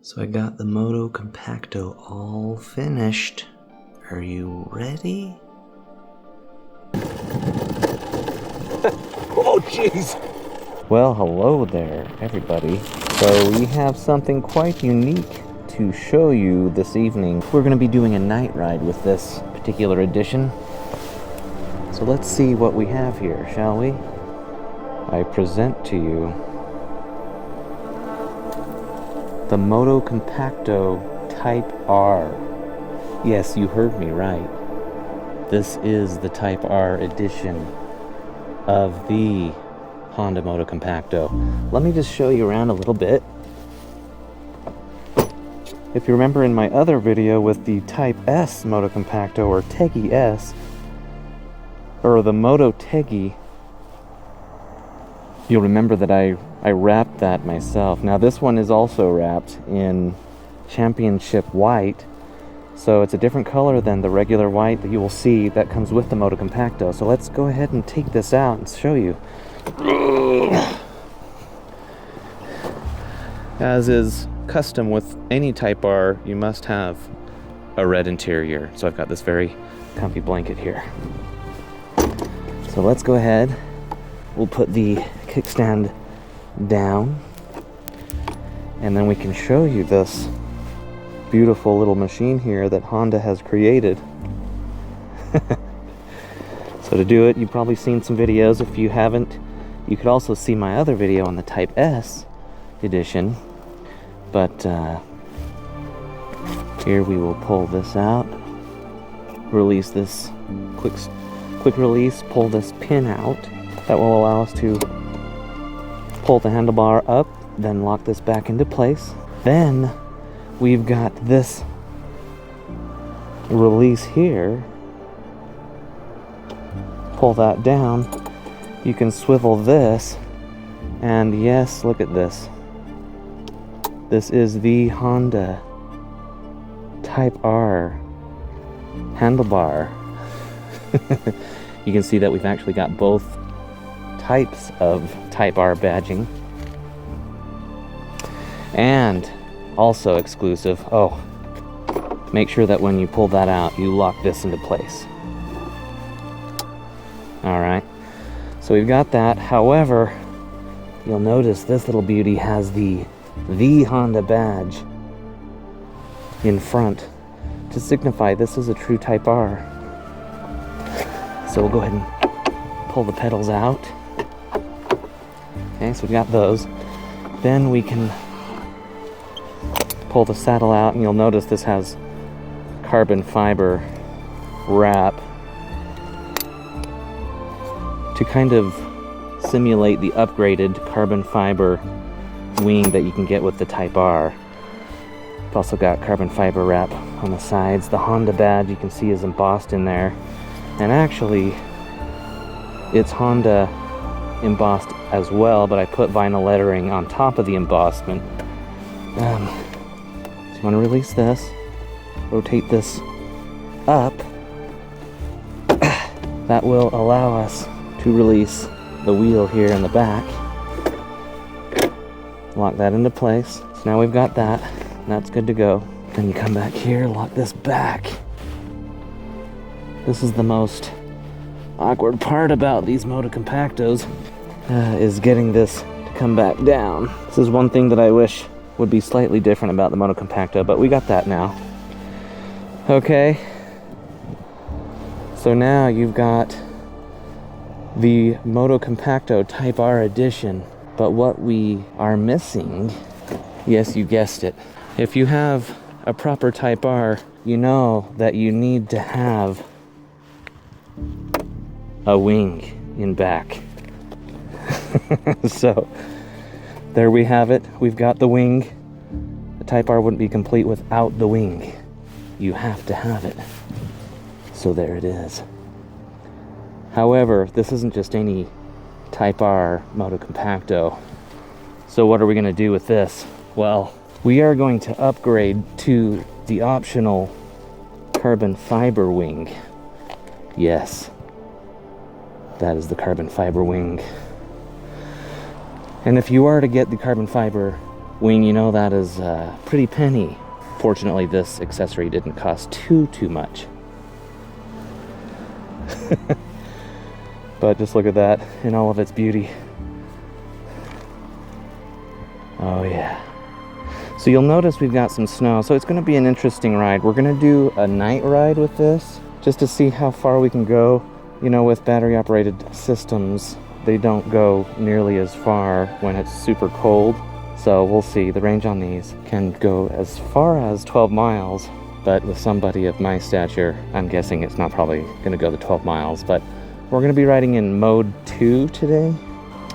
So I got the Motocompacto all finished. Are you ready? Oh, jeez! Well, hello there, everybody. So we have something quite unique to show you this evening. We're going to be doing a night ride with this particular edition. So let's see what we have here, shall we? I present to you the Motocompacto Type R. Yes, you heard me right. This is the Type R edition of the Honda Motocompacto. Let me just show you around a little bit. If you remember in my other video with the Type S Motocompacto, or Tegi S, or the Moto Tegi, you'll remember that I wrapped that myself. Now this one is also wrapped in Championship White, so it's a different color than the regular white that you will see that comes with the Motocompacto. So let's go ahead and take this out and show you. As is custom with any Type R, you must have a red interior. So I've got this very comfy blanket here. So let's go ahead. We'll put the kickstand down, and then we can show you this beautiful little machine here that Honda has created. So to do it, you've probably seen some videos. If you haven't, you could also see my other video on the Type S edition. But here we will pull this out, release this quick release, pull this pin out. That will allow us to pull the handlebar up, then lock this back into place. Then we've got this release here. Pull that down. You can swivel this, and yes, look at this. This is the Honda Type R handlebar. You can see that we've actually got both types of Type R badging, and also exclusive, make sure that when you pull that out, you lock this into place. Alright, so we've got that. However, you'll notice this little beauty has the Honda badge in front to signify this is a true Type R. So we'll go ahead and pull the pedals out. Okay, so we've got those. Then we can pull the saddle out, and you'll notice this has carbon fiber wrap to kind of simulate the upgraded carbon fiber wing that you can get with the Type R. We've also got carbon fiber wrap on the sides. The Honda badge you can see is embossed in there, and actually it's Honda embossed as well, but I put vinyl lettering on top of the embossment. So you want to release this, rotate this up. That will allow us to release the wheel here in the back. Lock that into place. So now we've got that. That's good to go. Then you come back here, lock this back. This is the most awkward part about these Motocompactos, is getting this to come back down. This is one thing that I wish would be slightly different about the Motocompacto, but we got that now. Okay. So now you've got the Motocompacto Type R edition, but what we are missing, yes, you guessed it. If you have a proper Type R, you know that you need to have a wing in back. So there we have it. We've got the wing. The Type R wouldn't be complete without the wing. You have to have it. So there it is. However, this isn't just any Type R Motocompacto. So what are we going to do with this? Well, we are going to upgrade to the optional carbon fiber wing. Yes, that is the carbon fiber wing. And if you are to get the carbon fiber wing, you know, that is a pretty penny. Fortunately, this accessory didn't cost too much. But just look at that in all of its beauty. Oh yeah. So you'll notice we've got some snow, so it's going to be an interesting ride. We're going to do a night ride with this just to see how far we can go. You know, with battery operated systems, they don't go nearly as far when it's super cold. So we'll see. The range on these can go as far as 12 miles, but with somebody of my stature, I'm guessing it's not probably going to go the 12 miles. But we're going to be riding in mode 2 today,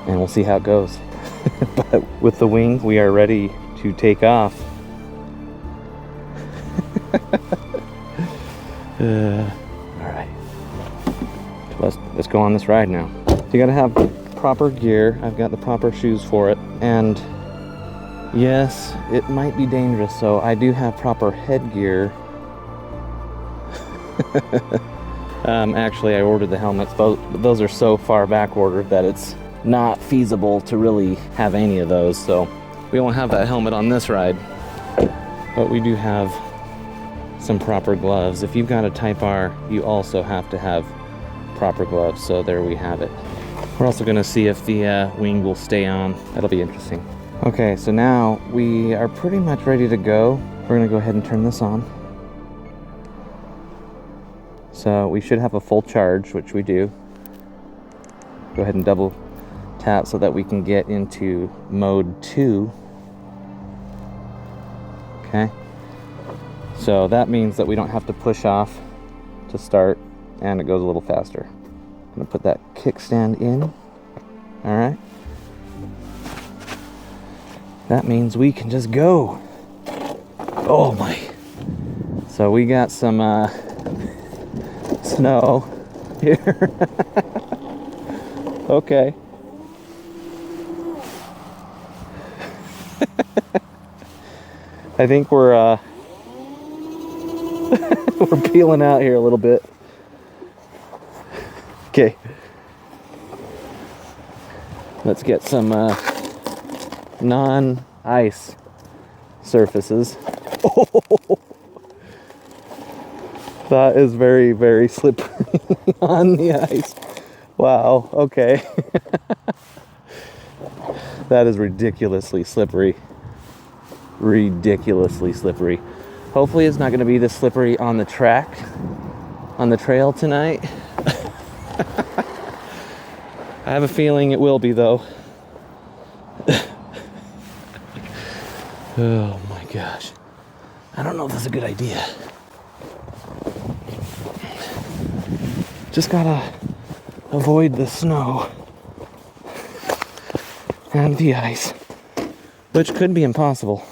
and we'll see how it goes. But with the wing, we are ready to take off. All right, let's go on this ride now. So you got to have proper gear. I've got the proper shoes for it, and yes, it might be dangerous, so I do have proper headgear. Actually, I ordered the helmets, but those are so far back ordered that it's not feasible to really have any of those, so we won't have that helmet on this ride. But we do have some proper gloves. If you've got a Type R, you also have to have proper gloves, so there we have it. We're also going to see if the wing will stay on. That'll be interesting. Okay, so now we are pretty much ready to go. We're going to go ahead and turn this on. So we should have a full charge, which we do. Go ahead and double tap so that we can get into mode 2. Okay. So that means that we don't have to push off to start, and it goes a little faster. I'm going to put that kickstand in. All right. That means we can just go. Oh my. So we got some snow here. Okay. I think we're we're peeling out here a little bit. Okay. Let's get some non-ice surfaces. Oh, that is very, very slippery on the ice. Wow, okay. That is ridiculously slippery. Ridiculously slippery. Hopefully it's not going to be this slippery on the track, on the trail tonight. I have a feeling it will be, though. Oh my gosh. I don't know if that's a good idea. Just gotta avoid the snow and the ice, which could be impossible.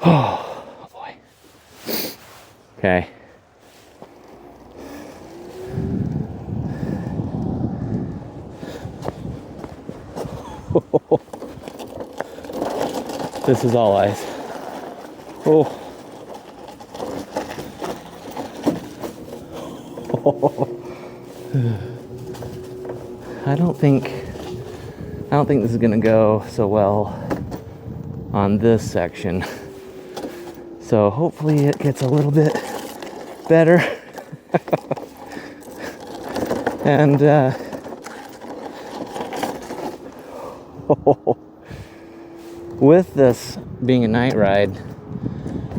Oh boy. Okay. This is all ice. Oh. I don't think this is gonna go so well on this section. So hopefully it gets a little bit better. And with this being a night ride,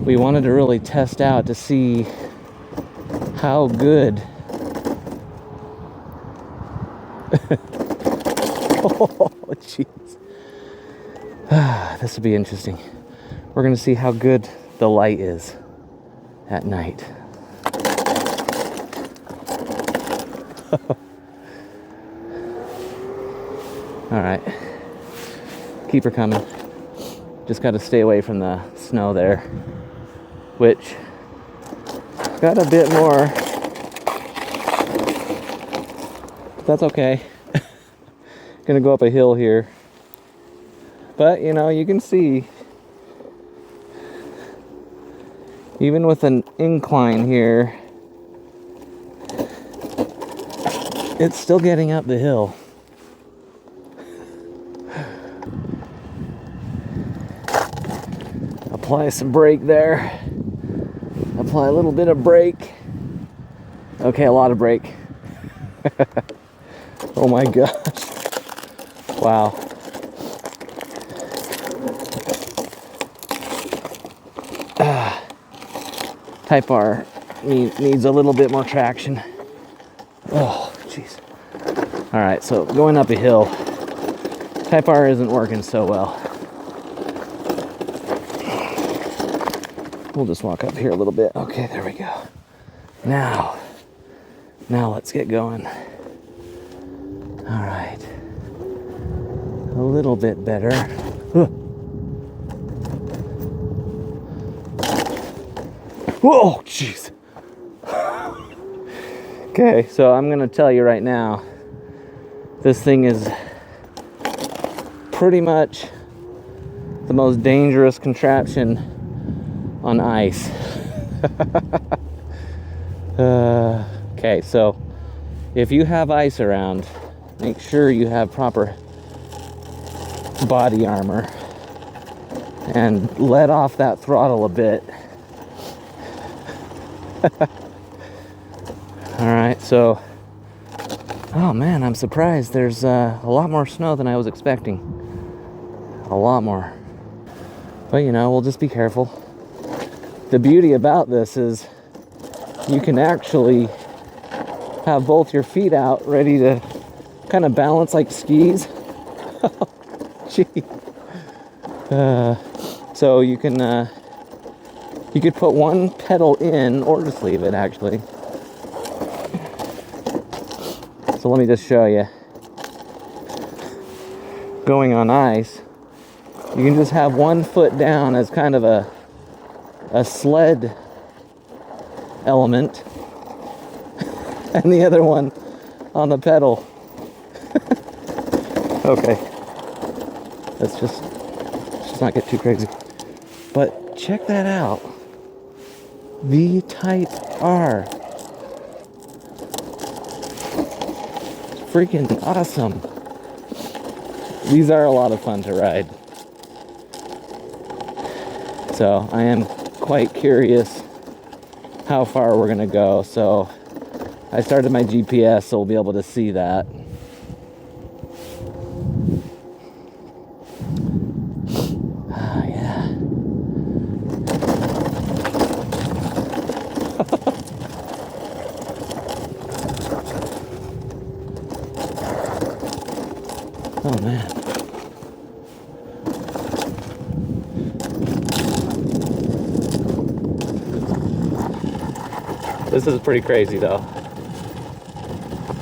we wanted to really test out to see how good oh jeez. This will be interesting. We're gonna see how good the light is at night. All right, keep her coming. Just got to stay away from the snow there, which got a bit more. That's okay. Gonna go up a hill here, but you know, you can see even with an incline here, it's still getting up the hill. Apply some brake there. Apply a little bit of brake. Okay, a lot of brake. Oh my gosh. Wow. Type R needs a little bit more traction. Oh, jeez. All right, so going up a hill, Type R isn't working so well. We'll just walk up here a little bit. Okay, there we go. Now let's get going. All right. A little bit better. Whoa, jeez. Okay, so I'm gonna tell you right now, this thing is pretty much the most dangerous contraption on ice. Okay, so if you have ice around, make sure you have proper body armor and let off that throttle a bit. All right, so, oh man, I'm surprised. There's a lot more snow than I was expecting. A lot more. But you know, we'll just be careful. The beauty about this is you can actually have both your feet out ready to kind of balance like skis. Gee. So you can you could put one pedal in or just leave it actually. So let me just show you. Going on ice, you can just have one foot down as kind of a sled element and the other one on the pedal. Okay, let's just not get too crazy. But check that out. The Type R. Freaking awesome. These are a lot of fun to ride. So I am quite curious how far we're gonna go. So I started my GPS, so we'll be able to see that. Ah, yeah. Oh man. This is pretty crazy though.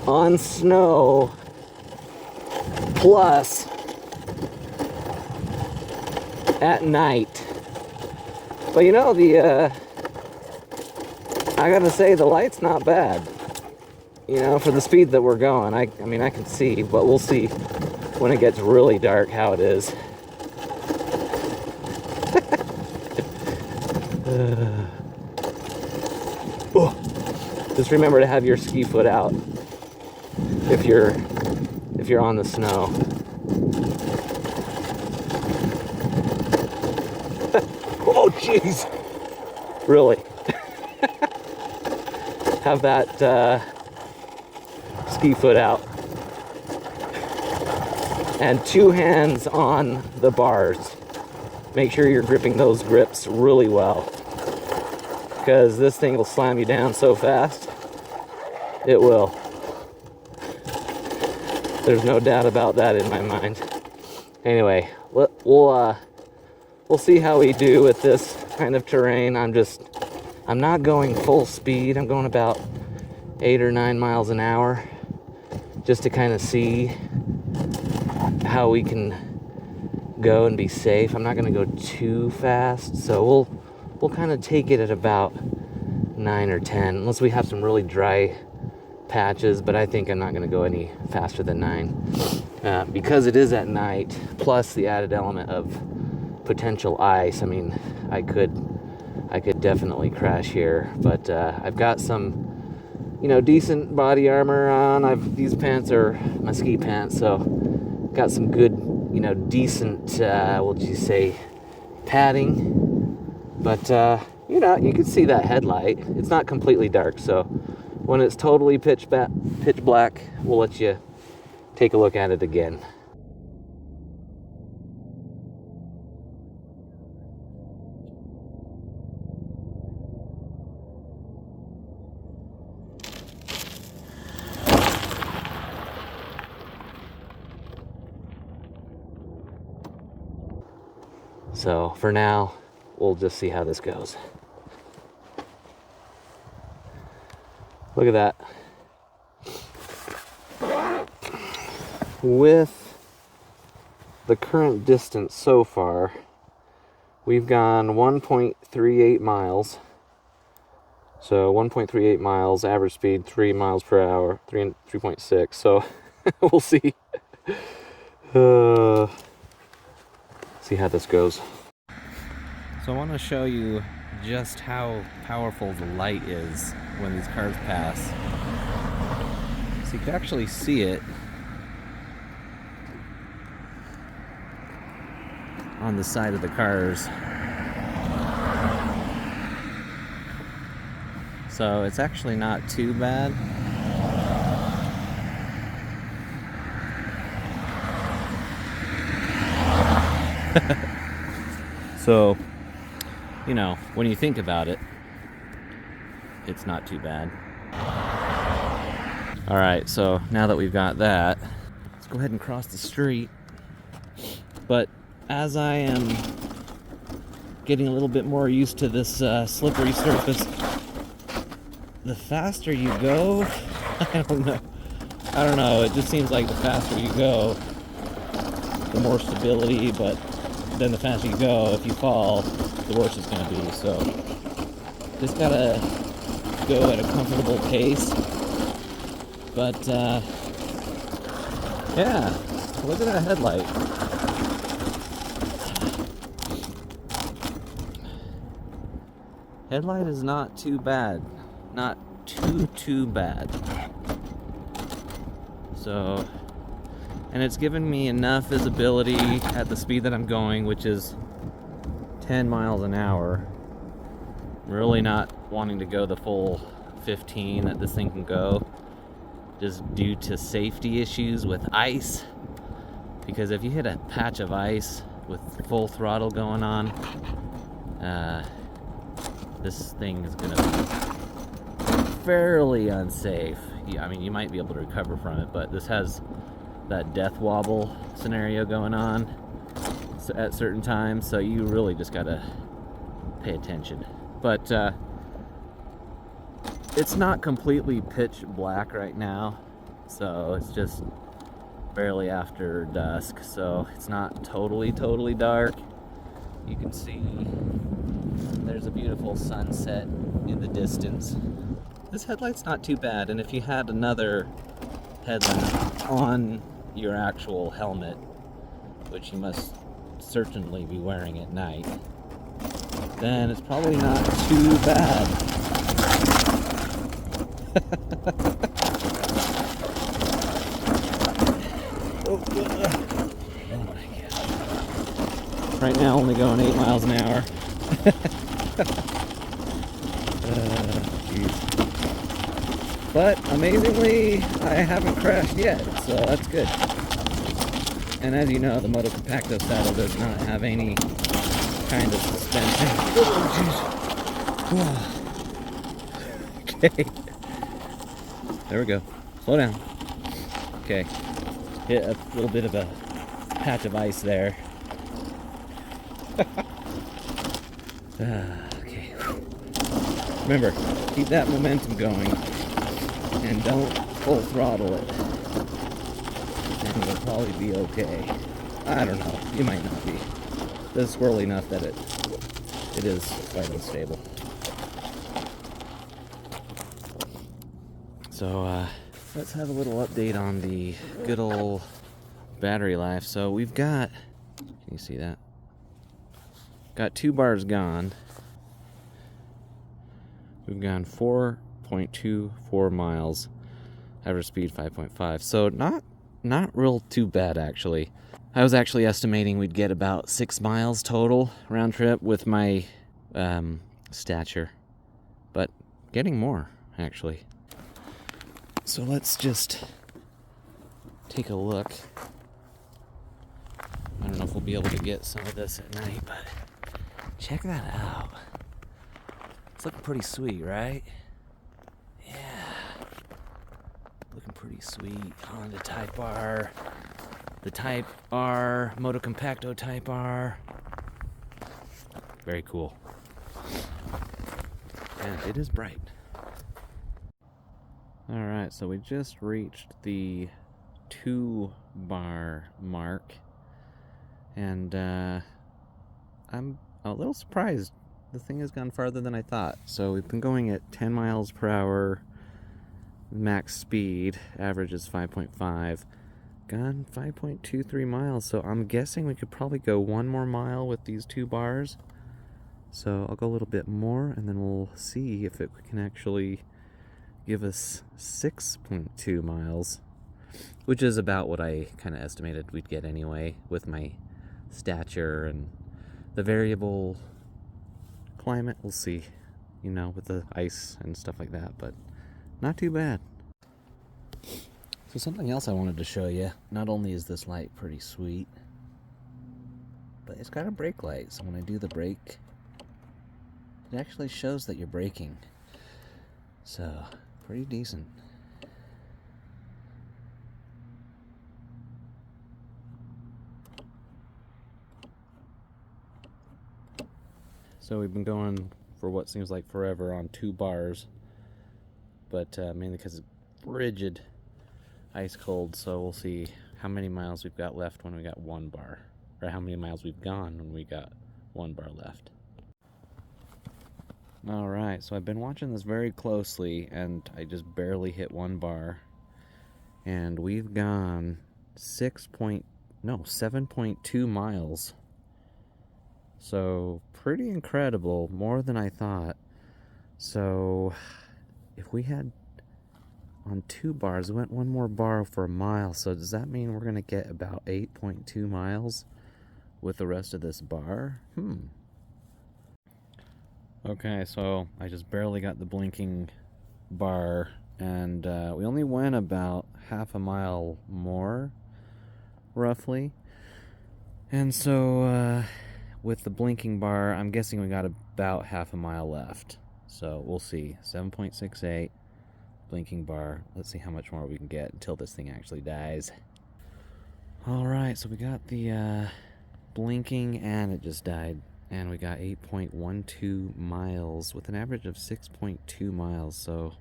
On snow plus at night. But you know, I gotta say the light's not bad. You know, for the speed that we're going. I mean, I can see, but we'll see when it gets really dark how it is. Just remember to have your ski foot out if you're on the snow. Oh jeez. Really. Have that ski foot out. And two hands on the bars. Make sure you're gripping those grips really well, because this thing will slam you down so fast. It will. There's no doubt about that in my mind. Anyway, we'll see how we do with this kind of terrain. I'm not going full speed. I'm going about 8 or 9 miles an hour, just to kind of see how we can go and be safe. I'm not going to go too fast, so we'll kind of take it at about 9 or 10, unless we have some really dry patches, but I think I'm not going to go any faster than 9 because it is at night, plus the added element of potential ice. I mean, I could definitely crash here, but I've got some, you know, decent body armor on. These pants are my ski pants, so got some good, you know, decent, what would you say, padding But, you know, you can see that headlight. It's not completely dark, so when it's totally pitch black, we'll let you take a look at it again. So for now, we'll just see how this goes. Look at that. With the current distance so far, we've gone 1.38 miles. So 1.38 miles, average speed 3 miles per hour, 3.6. So we'll see. See how this goes. So I want to show you just how powerful the light is when these cars pass. So you can actually see it on the side of the cars. So it's actually not too bad. So, you know, when you think about it, it's not too bad. All right, so now that we've got that, let's go ahead and cross the street. But as I am getting a little bit more used to this slippery surface, the faster you go, I don't know, it just seems like the faster you go, the more stability, but then the faster you go, if you fall, the worse it's gonna be. So just gotta go at a comfortable pace. But yeah, look at that headlight. Headlight is not too bad. Not too bad. So, and it's given me enough visibility at the speed that I'm going, which is 10 miles an hour. I'm really not wanting to go the full 15 that this thing can go, just due to safety issues with ice. Because if you hit a patch of ice with full throttle going on, this thing is gonna be fairly unsafe. I mean, you might be able to recover from it, but this has that death wobble scenario going on at certain times, so you really just gotta pay attention. But it's not completely pitch black right now, so it's just barely after dusk, so it's not totally dark. You can see there's a beautiful sunset in the distance. This headlight's not too bad, and if you had another headlamp on your actual helmet, which you must certainly be wearing at night, then it's probably not too bad. Oh my god. Right now only going 8 miles an hour. But amazingly, I haven't crashed yet, so that's good. And as you know, the Motocompacto saddle does not have any kind of suspension. Okay. There we go. Slow down. Okay. Hit a little bit of a patch of ice there. Okay. Remember, keep that momentum going. And don't full throttle it. And you'll probably be okay. I don't know. You might not be. It's swirly enough that it is quite unstable. So let's have a little update on the good old battery life. So we've got, can you see that? Got 2 bars gone. We've gone 4.24 miles, average speed 5.5. So not real too bad, actually. I was actually estimating we'd get about 6 miles total round trip with my stature, but getting more, actually. So let's just take a look. I don't know if we'll be able to get some of this at night, but check that out. It's looking pretty sweet, right? Yeah. Looking pretty sweet. Honda Type R. The Type R, Motocompacto Type R. Very cool. And it is bright. Alright, so we just reached the 2-bar mark. And I'm a little surprised. The thing has gone farther than I thought. So we've been going at 10 miles per hour max speed. Average is 5.5. Gone 5.23 miles. So I'm guessing we could probably go 1 more mile with these 2 bars. So I'll go a little bit more and then we'll see if it can actually give us 6.2 miles. Which is about what I kind of estimated we'd get anyway with my stature and the variable climate. We'll see, you know, with the ice and stuff like that, but not too bad. So something else I wanted to show you. Not only is this light pretty sweet, but it's got a brake light. So when I do the brake, it actually shows that you're braking. So pretty decent. So we've been going for what seems like forever on 2 bars, but mainly because it's rigid, ice cold. So we'll see how many miles we've got left when we got 1 bar, or how many miles we've gone when we got 1 bar left. All right, so I've been watching this very closely, and I just barely hit 1 bar, and we've gone 7.2 miles. So pretty incredible, more than I thought. So if we had on 2 bars, we went 1 more bar for a mile. So does that mean we're gonna get about 8.2 miles with the rest of this bar? Okay, so I just barely got the blinking bar, and we only went about half a mile more, roughly. And so with the blinking bar, I'm guessing we got about half a mile left. So we'll see. 7.68 blinking bar. Let's see how much more we can get until this thing actually dies. Alright, so we got the blinking and it just died. And we got 8.12 miles with an average of 6.2 miles. So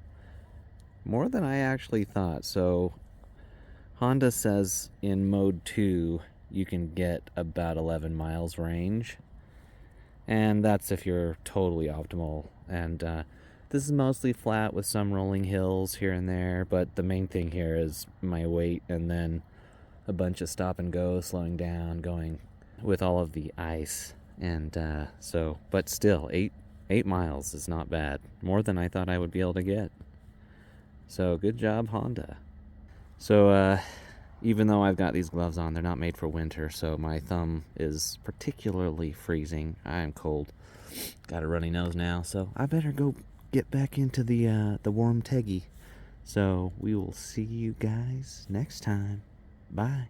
more than I actually thought. So Honda says in mode 2 you can get about 11 miles range, and that's if you're totally optimal. And this is mostly flat with some rolling hills here and there, but the main thing here is my weight and then a bunch of stop and go, slowing down, going with all of the ice. And so, but still, 8 miles is not bad, more than I thought I would be able to get. So good job, Honda. So even though I've got these gloves on, they're not made for winter, so my thumb is particularly freezing. I am cold. Got a runny nose now, so I better go get back into the warm teggy. So we will see you guys next time. Bye.